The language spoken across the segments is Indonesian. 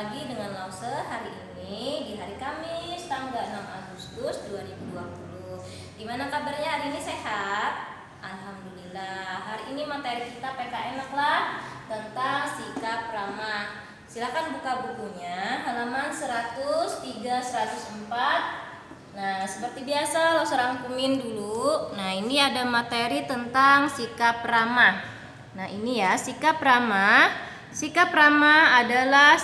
lagi dengan Lause hari ini di hari Kamis tanggal 6 Agustus 2020. Gimana kabarnya hari ini, sehat? Alhamdulillah. Hari ini materi kita PKN lah tentang sikap ramah. Silakan buka bukunya halaman 103 104. Nah, seperti biasa Lause rangkumin dulu. Nah, ini ada materi tentang sikap ramah. Nah, ini ya, sikap ramah. Sikap ramah adalah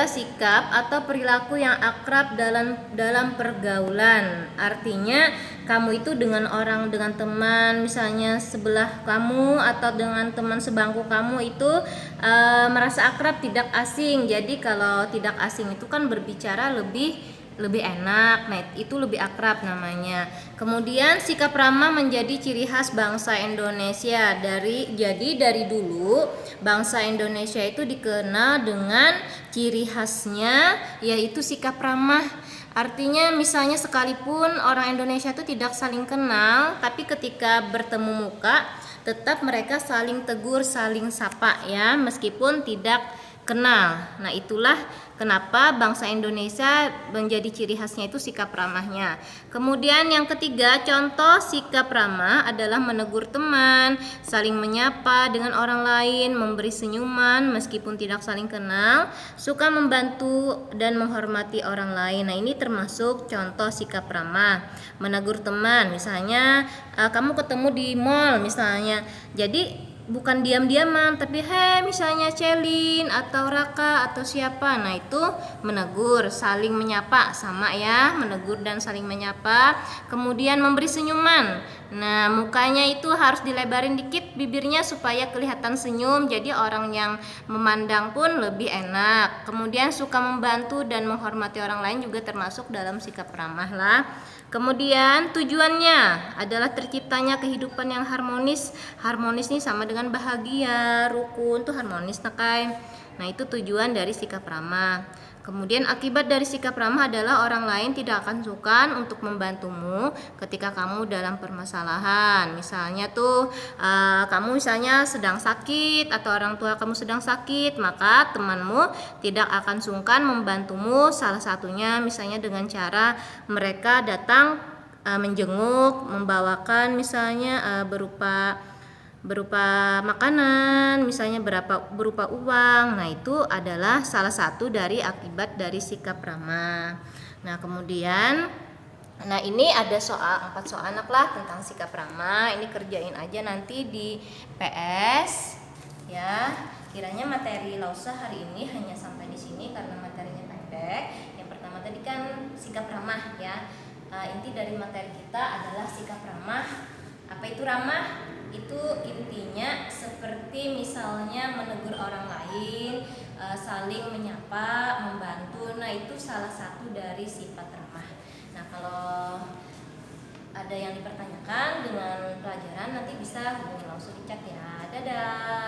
sikap atau perilaku yang akrab dalam pergaulan. Artinya kamu itu dengan teman misalnya sebelah kamu atau dengan teman sebangku kamu itu merasa akrab, tidak asing. Jadi kalau tidak asing itu kan berbicara lebih enak. Nah, itu lebih akrab namanya. Kemudian sikap ramah menjadi ciri khas bangsa Indonesia. Dari dulu bangsa Indonesia itu dikenal dengan ciri khasnya yaitu sikap ramah. Artinya misalnya sekalipun orang Indonesia itu tidak saling kenal, tapi ketika bertemu muka tetap mereka saling tegur, saling sapa ya, meskipun tidak kenal. Nah, itulah kenapa bangsa Indonesia menjadi ciri khasnya itu sikap ramahnya. Kemudian yang ketiga, contoh sikap ramah adalah menegur teman, saling menyapa dengan orang lain, memberi senyuman meskipun tidak saling kenal, suka membantu dan menghormati orang lain. Nah, ini termasuk contoh sikap ramah. Menegur teman, misalnya kamu ketemu di mall misalnya. Jadi bukan diam-diaman, tapi misalnya Celin atau Raka atau siapa. Nah, itu menegur, saling menyapa, sama ya, menegur dan saling menyapa. Kemudian memberi senyuman. Nah, mukanya itu harus dilebarin dikit bibirnya supaya kelihatan senyum, jadi orang yang memandang pun lebih enak. Kemudian suka membantu dan menghormati orang lain juga termasuk dalam sikap ramah lah. Kemudian tujuannya adalah terciptanya kehidupan yang harmonis. Harmonis ini sama dengan bahagia, rukun, tuh harmonis nakai. Nah, itu tujuan dari sikap ramah. Kemudian akibat dari sikap ramah adalah orang lain tidak akan sungkan untuk membantumu ketika kamu dalam permasalahan. Misalnya tuh kamu misalnya sedang sakit atau orang tua kamu sedang sakit, maka temanmu tidak akan sungkan membantumu. Salah satunya misalnya dengan cara mereka datang menjenguk, membawakan misalnya berupa makanan, misalnya berupa uang. Nah, itu adalah salah satu dari akibat dari sikap ramah. Nah, kemudian ini ada 4 soal anak lah tentang sikap ramah. Ini kerjain aja nanti di PS ya. Kiranya materi Lause hari ini hanya sampai di sini karena materinya pendek. Yang pertama tadi kan sikap ramah ya. Inti dari materi kita adalah sikap ramah. Apa itu ramah? Itu intinya seperti misalnya menegur orang lain, saling menyapa, membantu. Nah, itu salah satu dari sifat ramah. Nah, kalau ada yang dipertanyakan dengan pelajaran nanti bisa hubungi langsung di chat ya. Dadah.